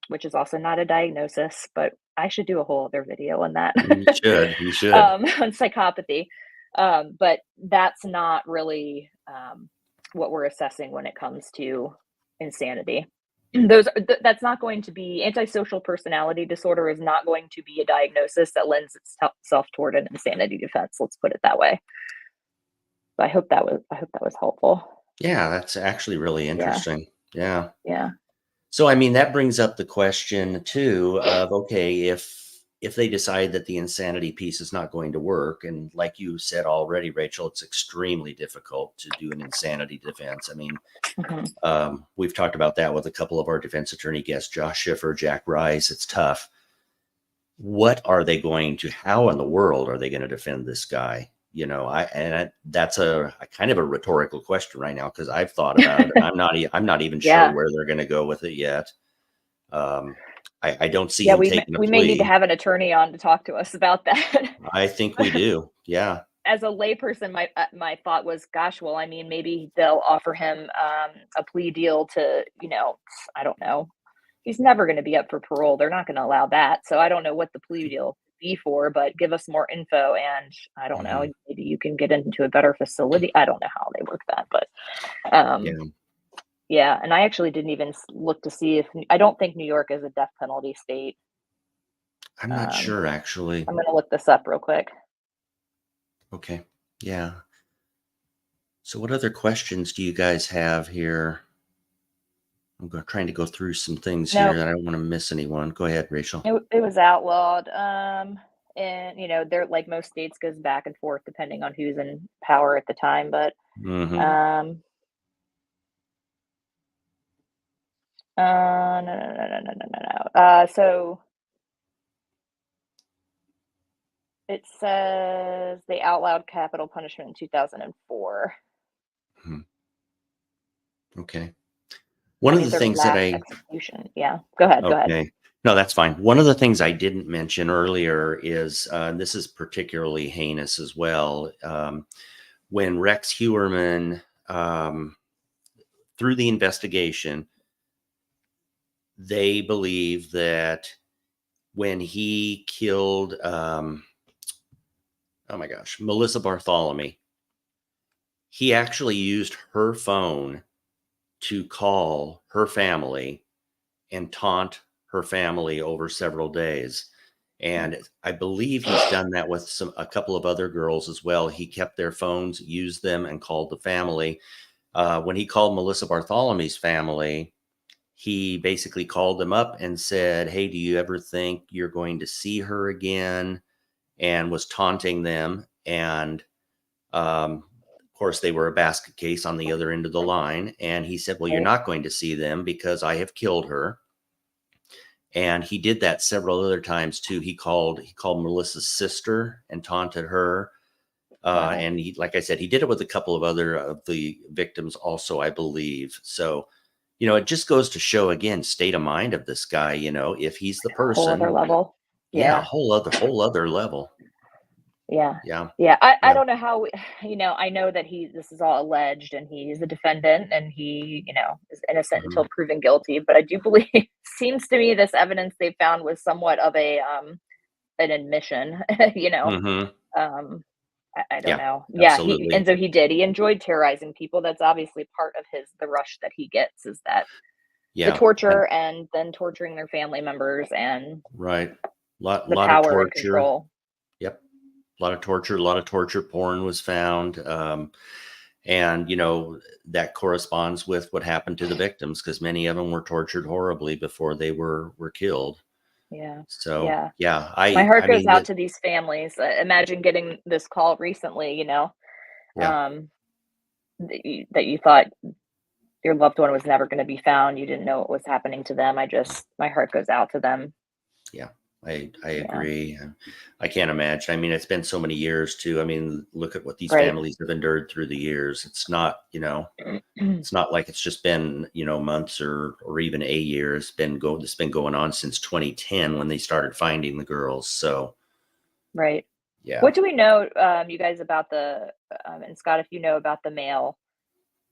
which is also not a diagnosis, but I should do a whole other video on that, You should. You should. on psychopathy. But that's not really what we're assessing when it comes to insanity. That's not going to be antisocial personality disorder is not going to be a diagnosis that lends itself toward an insanity defense. Let's put it that way. But I hope that was helpful. Yeah, that's actually really Yeah, interesting. Yeah. yeah, So, I mean, that brings up the question too of, okay, if they decide that the insanity piece is not going to work, and like you said already, Rachel, it's extremely difficult to do an insanity defense. I mean, hmm we've talked about that with a couple of our defense attorney guests, Josh Schiffer, Jack Rice. It's tough. What are they going to? How in the world are they going to defend this guy? That's a kind of a rhetorical question right now because I've thought about it and I'm not even sure yeah, where they're going to go with it yet. Um, I don't see yeah. him We may, taking a we may need to plea. have an attorney on to talk to us about that. I think we do. Yeah. As a layperson, my thought was, gosh, well, I mean, maybe they'll offer him a plea deal to, I don't know. He's never going to be up for parole. They're not going to allow that. So I don't know what the plea deal would be for, but give us more info, and I don't know. Mhm. Maybe you can get into a better facility. I don't know how they work that, but Yeah. um, yeah. And I actually didn't even look to see if I don't think New York is a death penalty state. I'm not Um, sure actually. I'm going to look this up real quick. Okay. Yeah. So what other questions do you guys have here? Trying to go through some things here No, that I don't want to miss anyone. Go ahead, Rachel. it was outlawed. And they're like most states goes back and forth depending on who's in power at the time. But Hmm. um, no, no, no, no, no, no, no, no. So it says they outlawed capital punishment in 2004. Okay. One That of the means there was things that mass I execution. Yeah, go ahead, go ahead. Okay. No, that's fine. One of the things I didn't mention earlier is, and this is particularly heinous as well, when Rex Heuermann, through the investigation, they believe that when he killed, oh my gosh, Melissa Bartholomew, he actually used her phone to call her family and taunt her family over several days. And I believe he's done that with a couple of other girls as well. He kept their phones, used them, and called the family. When he called Melissa Bartholomew's family, he basically called them up and said, "Hey, do you ever think you're going to see her again?" And was taunting them. And of course, they were a basket case on the other end of the line. And he said, "Well, you're Right. not going to see them because I have killed her." And he did that several other times too. He called Melissa's sister and taunted her. Wow. And like I said, he did it with a couple of other of the victims also, I believe. So, it just goes to show again, state of mind of this guy. If he's the Whole other person, level. yeah, Yeah. whole other level. Yeah. Yeah, Yeah. I yeah, don't know how, I know that this is all alleged and he's a defendant and he, is innocent hmm until proven guilty. But I do believe, seems to me this evidence they found was somewhat of an admission, you know. hmm Um, I don't yeah, know. Yeah. And absolutely. so he did. He enjoyed terrorizing people. That's obviously part of the rush that he gets is that, the Yeah. torture and then torturing their family members and Right. Lot the lot of power and torture. control. Yep. A lot of torture, a lot of torture porn was found. And, that corresponds with what happened to the victims because many of them were tortured horribly before they were killed. Yeah. So, Yeah. yeah, My I heart goes mean, out to these families. Imagine getting this call recently, yeah, um, that you thought your loved one was never going to be found. You didn't know what was happening to them. My heart goes out to them. yeah, I Yeah. agree. I can't imagine. I mean, it's been so many years too. I mean, look at what these Right. families have endured through the years. It's not like it's just been, months or even a year. It's been going on since 2010 when they started finding the girls. So, Right. yeah. What do we know, you guys, about and Scott, if you know about the male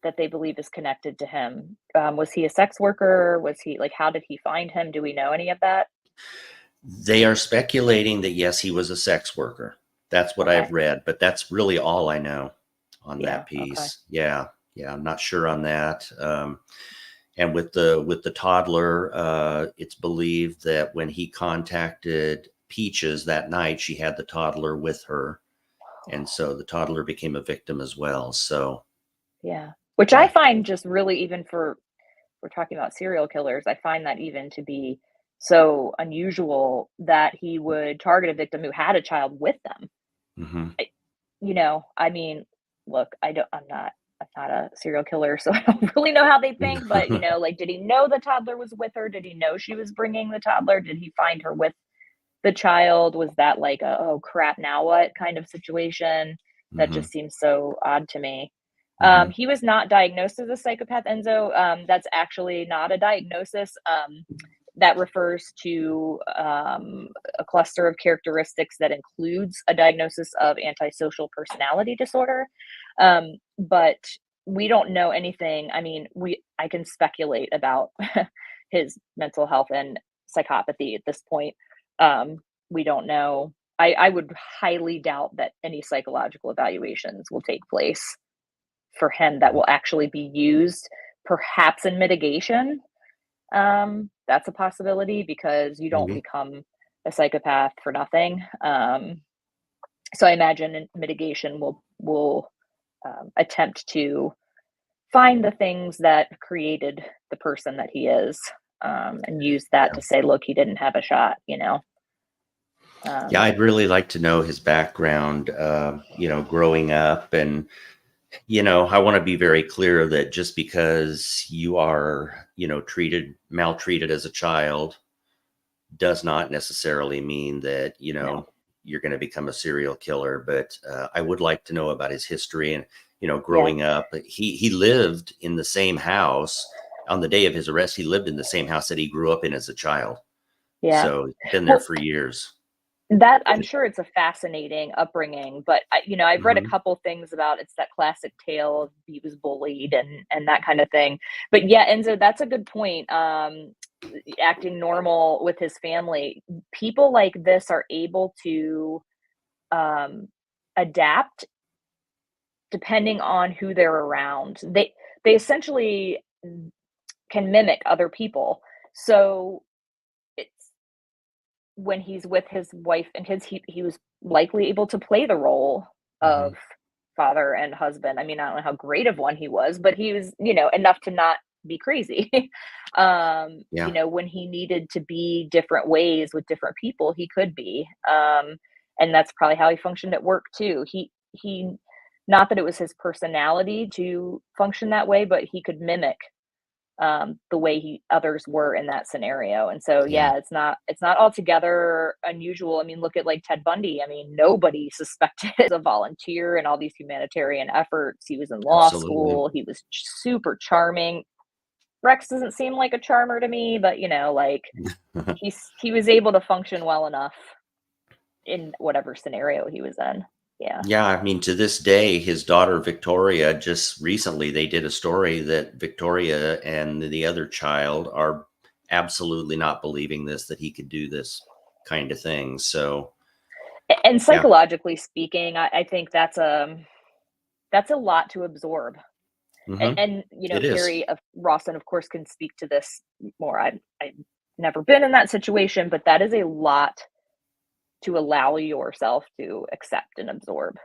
that they believe is connected to him? Was he a sex worker? Was he like, how did he find him? Do we know any of that? They are speculating that yes, he was a sex worker. That's what Okay. I've read, but that's really all I know on Yeah. that Okay. piece. Yeah, yeah, I'm not sure on that. And with the toddler, it's believed that when he contacted Peaches that night, she had the toddler with her, and so the toddler became a victim as well. So Yeah. Which I yeah, find just really, even for, we're talking about serial killers, I find that even to be so unusual that he would target a victim who had a child with them. hmm I I mean, look, I'm not a serial killer, so I don't really know how they think, but, like, did he know the toddler was with her? Did he know she was bringing the toddler? Did he find her with the child? Was that like a, "Oh, crap, now what?" kind of situation? That hmm just seems so odd to me. hmm He was not diagnosed as a psychopath, Enzo. That's actually not a diagnosis. That refers to a cluster of characteristics that includes a diagnosis of antisocial personality disorder. But we don't know anything. I mean, I can speculate about his mental health and psychopathy at this point. Um, we don't know. I would highly doubt that any psychological evaluations will take place for him that will actually be used, perhaps in mitigation. That's a possibility because you don't maybe. become a psychopath for nothing. So I imagine mitigation will attempt to find the things that created the person that he is, and use that Yeah. to say, look, he didn't have a shot. Yeah, Um, I'd really like to know his background, growing up. And, I want to be very clear that just because you are, maltreated as a child does not necessarily mean that, no, you're going to become a serial killer. But I would like to know about his history and, yeah, growing up. He lived in the same house on the day of his arrest. He lived in the same house that he grew up in as a child. yeah. So he's been there Well, for years. that I'm sure it's a fascinating upbringing, but I've read a hmm couple things about, it's that classic tale of he was bullied and that kind of thing. But yeah, Enzo, that's a good point. Acting normal with his family, people like this are able to um, adapt depending on who they're around. They essentially can mimic other people. So it's when he's with his wife and kids, he was likely able to play the role hmm of father and husband. I mean, I don't know how great of one he was, but he was, enough to not be crazy. Yeah. When he needed to be different ways with different people, he could be. And that's probably how he functioned at work too. He not that it was his personality to function that way, but he could mimic the way others were in that scenario. And so, Yeah. yeah, it's not altogether unusual. I mean, look at like Ted Bundy. I mean, nobody suspected as a volunteer in all these humanitarian efforts. He was in law Absolutely. school. He was super charming. Rex doesn't seem like a charmer to me, but like he was able to function well enough in whatever scenario he was in. Yeah. Yeah, I mean, to this day, his daughter Victoria, just recently, they did a story that Victoria and the other child are absolutely not believing this, that he could do this kind of thing. So, And yeah. psychologically speaking, I think that's a lot to absorb. Hmm. And you know, It is. Carrie of Rawson, of course, can speak to this more. I've never been in that situation, but that is a lot to allow yourself to accept and absorb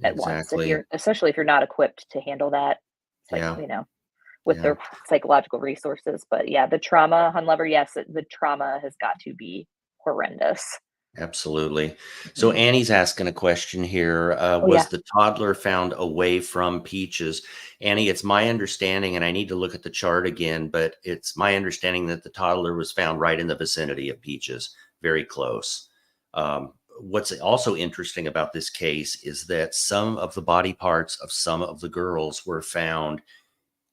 at once. If Exactly. you're, especially if you're not equipped to handle that, it's like, Yeah. you know, with Yeah. their psychological resources. But yeah, the trauma, hun lover, yes, the trauma has got to be horrendous. Absolutely. So Mhm. Annie's asking a question here. Oh yeah. Was the toddler found away from Peaches? Annie, it's my understanding, and I need to look at the chart again, but it's my understanding that the toddler was found right in the vicinity of Peaches, very close. What's also interesting about this case is that some of the body parts of some of the girls were found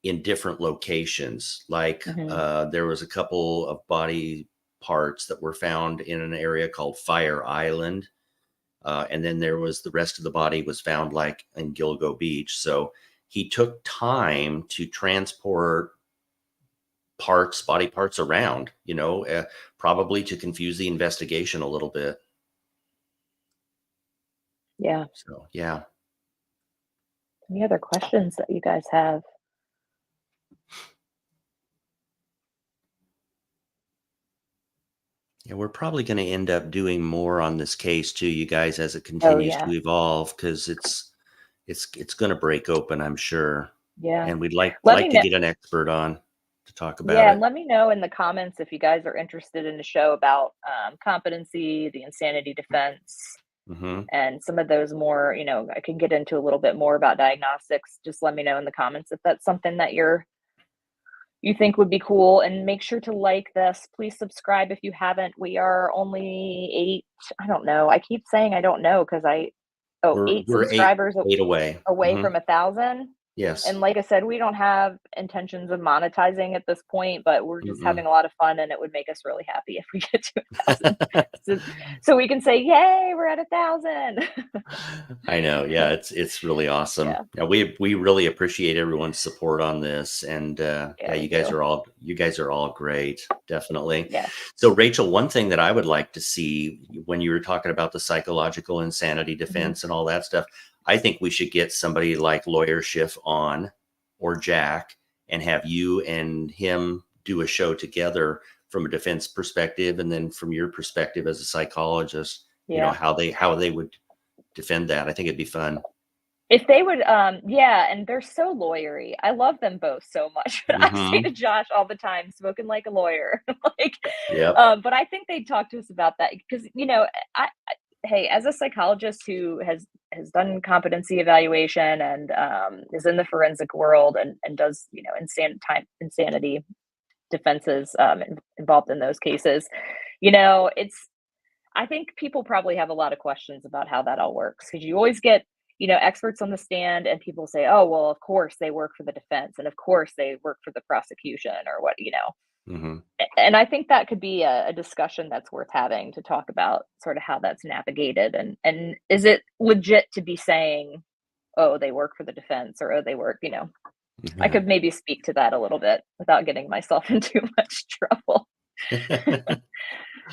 in different locations. Like Hmm. there was a couple of body parts that were found in an area called Fire Island, and then there was the rest of the body was found like in Gilgo Beach. So he took time to transport body parts around, probably to confuse the investigation a little bit. Yeah. So yeah. Any other questions that you guys have? Yeah, we're probably going to end up doing more on this case too, you guys, as it Oh continues to yeah. evolve, because it's going to break open, I'm sure. Yeah. And we'd like Let me like to know. get an expert on to talk about Yeah, and it. let me know in the comments if you guys are interested in the show about competency, the insanity defense, Hmm. and some of those more, you know, I can get into a little bit more about diagnostics. Just let me know in the comments if that's something that you think would be cool. And make sure to like this. Please subscribe if you haven't. We are only eight. I don't know. I keep saying I don't know because We're eight we're eight subscribers eight away. away Hmm. from 1,000. Yes. And like I said, we don't have intentions of monetizing at this point, but we're just having Mm-mm. a lot of fun, and it would make us really happy if we get to 1,000, so, so we can say, "Yay, we're at 1,000." I know. Yeah, it's really awesome. Yeah, Yeah, we really appreciate everyone's support on this, and yeah, yeah, we do. you guys are all great, definitely. Yeah. So, Rachel, one thing that I would like to see when you were talking about the psychological insanity Mhm. defense and all that stuff, I think we should get somebody like Lawyer Schiff on, or Jack, and have you and him do a show together from a defense perspective, and then from your perspective as a psychologist, Yeah. how they would defend that. I think it'd be fun. If they would, yeah, and they're so lawyery. I love them both so much. I say to Hmm. Josh all the time, "Spoken like a lawyer." Like, Yep. but I think they'd talk to us about that because, you know, hey, as a psychologist who has done competency evaluation and is in the forensic world and does, you know, insanity defenses, involved in those cases, you know, it's I think people probably have a lot of questions about how that all works because you always get, you know, experts on the stand and people say, oh, well, of course they work for the defense and of course they work for the prosecution or what, you know. Hmm. And I think that could be a discussion that's worth having to talk about sort of how that's navigated and is it legit to be saying, oh, they work for the defense or oh, they work, you know. I Yeah. could maybe speak to that a little bit without getting myself in too much trouble. That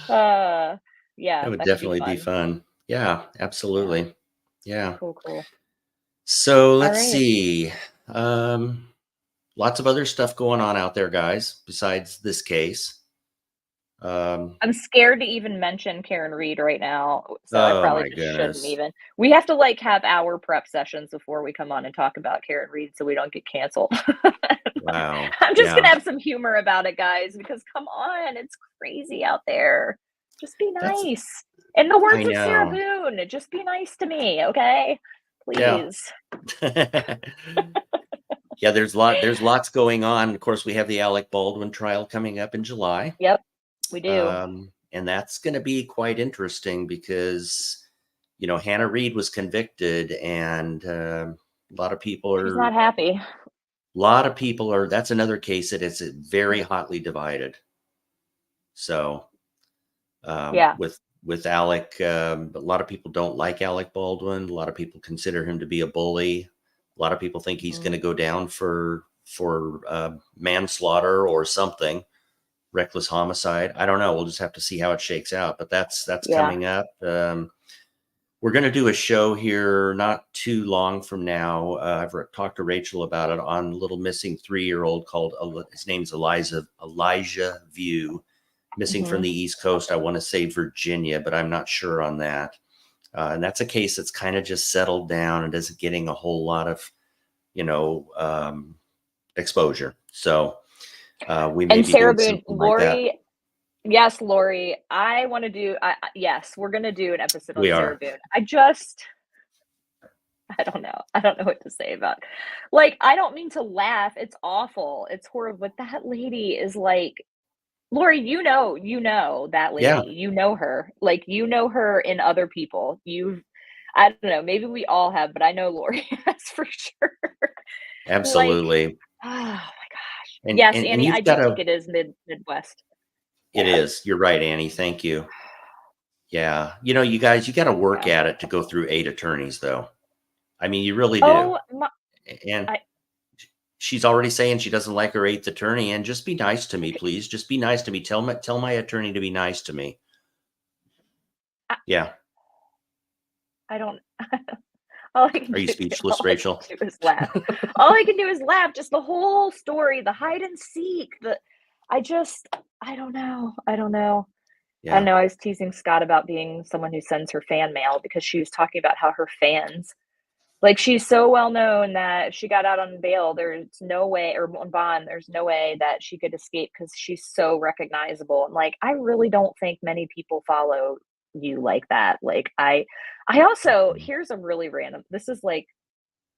Uh, yeah, would that could be definitely be fun. fun. Yeah, Yeah, absolutely. Yeah. cool, cool. So All let's right. see. Um, Lots of other stuff going on out there, guys, besides this case. Um, I'm scared to even mention Karen Reed right now, so I oh probably my just shouldn't goodness. even. We have to like have our prep sessions before we come on and talk about Karen Reed so we don't get canceled. Wow. I'm just Yeah. gonna have some humor about it, guys, because come on, it's crazy out there. Just be That's nice. In the I words of Sarah know. Boone, just be nice to me, okay? Yeah. Please. Yeah, there's lots going on. Of course, we have the Alec Baldwin trial coming up in July. Yep, we do. And that's going to be quite interesting because, Hannah Reed was convicted, and a lot of people She's are, not happy. that's another case that is very hotly divided. So, Yeah. with Alec, a lot of people don't like Alec Baldwin. A lot of people consider him to be a bully. A lot of people think he's going Mm, to go down for manslaughter or something, reckless homicide. I don't know. We'll just have to see how it shakes out. But that's yeah. coming up. We're going to do a show here not too long from now. I've talked to Rachel about it on Little Missing 3-Year-Old called, his name's Elijah View, missing from Hmm. the East Coast. I want to say Virginia, but I'm not sure on that. And that's a case that's kind of just settled down and isn't getting a whole lot of, exposure. So we may And be Sarah doing Boone, something like that. Lori, yes, Lori, I want to do, yes, we're going to do an episode on We Sarah are. Boone. I don't know. I don't know what to say about, like, I don't mean to laugh. It's awful. It's horrible. But that lady is like, Lori, you know that Yeah, lady. You know her. Like, you know her in other people. I don't know, maybe we all have, but I know Lori has for sure. Like, absolutely. oh my gosh. And, Yes, and, and Annie, I you've do got think to, it is Midwest. it is. You're right, Annie. Thank you. Yeah. You guys, you got to work Yeah. at it to go through 8 attorneys, though. I mean, you really do. Oh my, And I she's already saying she doesn't like her 8th attorney. And just be nice to me, please. Just be nice to me. Tell my attorney to be nice to me. I, Yeah. I don't. All I can Are you do, speechless, all I can Rachel? do is laugh. All I can do is laugh. Just the whole story, the hide and seek. I just, I don't know. I don't know. I Yeah. know I was teasing Scott about being someone who sends her fan mail because she was talking about how her fans, like, she's so well known that if she got out on bail, there's no way, or on bond, there's no way that she could escape because she's so recognizable. And like, I really don't think many people follow you like that. Like, I also, here's a really random, this is like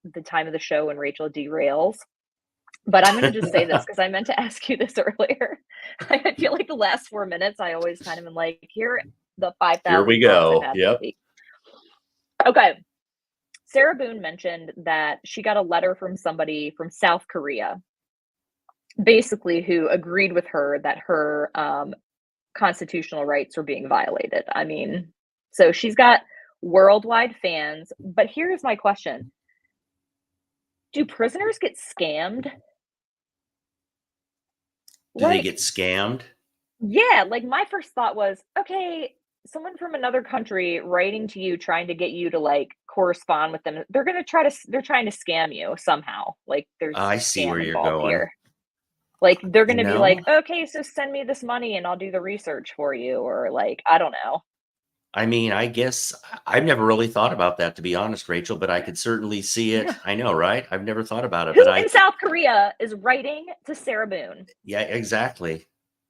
the time of the show when Rachel derails. But I'm gonna just say this because I meant to ask you this earlier. I feel like the last 4 minutes, I always kind of am like, here the Here we 5,000 thoughts I've go. had this Yep. week. Okay. Sarah Boone mentioned that she got a letter from somebody from South Korea, basically, who agreed with her that her constitutional rights were being violated. I mean, so she's got worldwide fans. But here's my question: do prisoners get scammed? Do they Like, get scammed? yeah, like my first thought was, okay, someone from another country writing to you trying to get you to like correspond with them. They're trying to scam you somehow. Like, there's I see where scam you're involved going. here. Like, they're You going to be like, know, okay, so send me this money and I'll do the research for you, or like, I don't know. I mean, I guess I've never really thought about that, to be honest, Rachel, but I could certainly see it. Yeah. I know, right? I've never thought about it, but Who in South Korea is writing to Sarah Boone? yeah, exactly.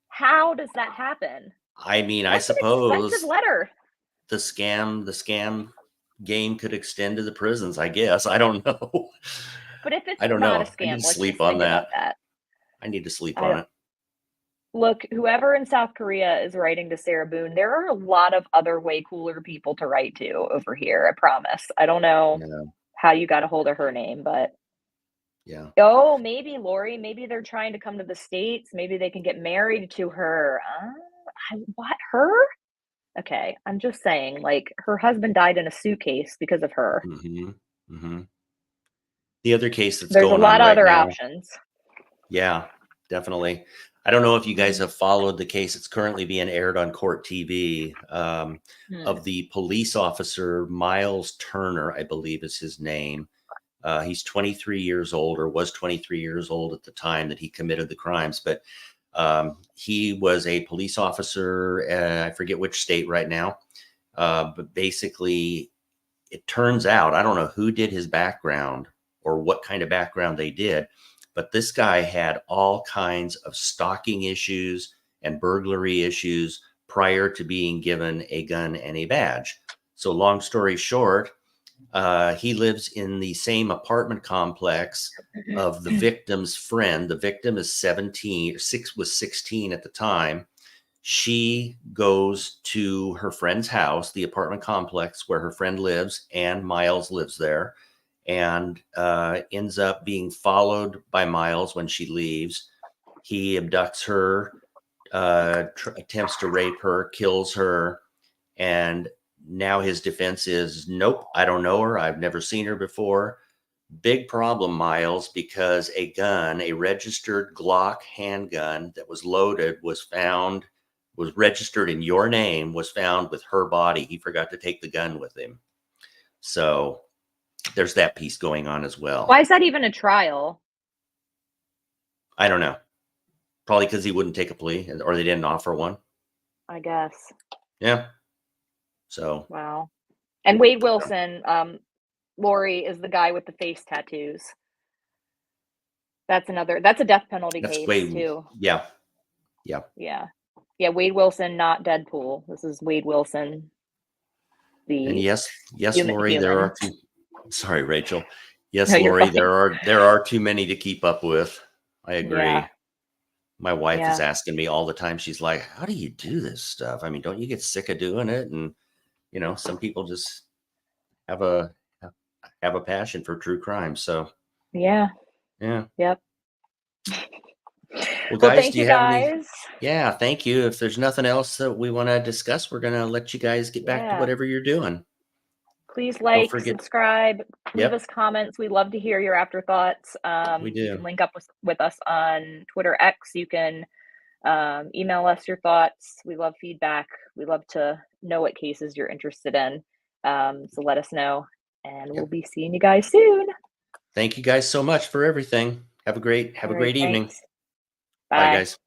How does that happen? I mean, I What's an expensive suppose letter? the scam game could extend to the prisons, I guess. I don't know. But if it's I don't not a know. I need scam, to let's sleep just on think about that. that. I need to sleep I on it. Look, whoever in South Korea is writing to Sarah Boone, there are a lot of other way cooler people to write to over here, I promise. I don't know Yeah. how you got a hold of her name, but Yeah. oh, maybe Lori, maybe they're trying to come to the States. Maybe they can get married to her. What, her? Okay, I'm just saying, like, her husband died in a suitcase because of her. Hmm. Hmm. The other case that's There's a going on lot of right other now. options. Yeah, definitely. I don't know if you guys Mm, have followed the case that's currently being aired on Court TV, mm, of the police officer, Miles Turner, I believe is his name. He's 23 years old, or was 23 years old at the time that he committed the crimes. But he was a police officer. I forget which state right now. But basically, it turns out, I don't know who did his background or what kind of background they did, but this guy had all kinds of stalking issues and burglary issues prior to being given a gun and a badge. So, long story short, he lives in the same apartment complex of the victim's friend. The victim is 17, was 16 at the time. She goes to her friend's house, the apartment complex where her friend lives, and Miles lives there, and ends up being followed by Miles when she leaves. He abducts her, attempts to rape her, kills her, and now his defense is, nope, I don't know her. I've never seen her before. Big problem, Miles, because a gun, a registered Glock handgun that was loaded, was registered in your name, was found with her body. He forgot to take the gun with him. So there's that piece going on as well. Why is that even a trial? I don't know. Probably because he wouldn't take a plea, or they didn't offer one. I guess. Yeah. So. Wow. And Wade Wilson, Lori is the guy with the face tattoos. That's a death penalty That's case Wade. too. Yeah. Yeah. Wade Wilson, not Deadpool. This is Wade Wilson. And yes, Lori, human. there are too. Sorry, Rachel. Yes, No, you're Lori, fine. there are too many to keep up with. I agree. Yeah. My wife is Yeah. asking me all the time. She's like, "How do you do this stuff? I mean, don't you get sick of doing it?" And some people just have a passion for true crime. So Yeah. yeah. Yep. Well, Well, guys, thank do you you have any? guys. Yeah, thank you. If there's nothing else that we want to discuss, we're gonna let you guys get back to Yeah. whatever you're doing. Please Don't like, forget. subscribe, leave Yep, us comments. We love to hear your afterthoughts. we You do. can link up with us on Twitter X. You can email us your thoughts. We love feedback. We love to know what cases you're interested in. So let us know, and we'll Yep. be seeing you guys soon. Thank you guys so much for everything. Have a great All right, evening. thanks. Bye, Bye. guys.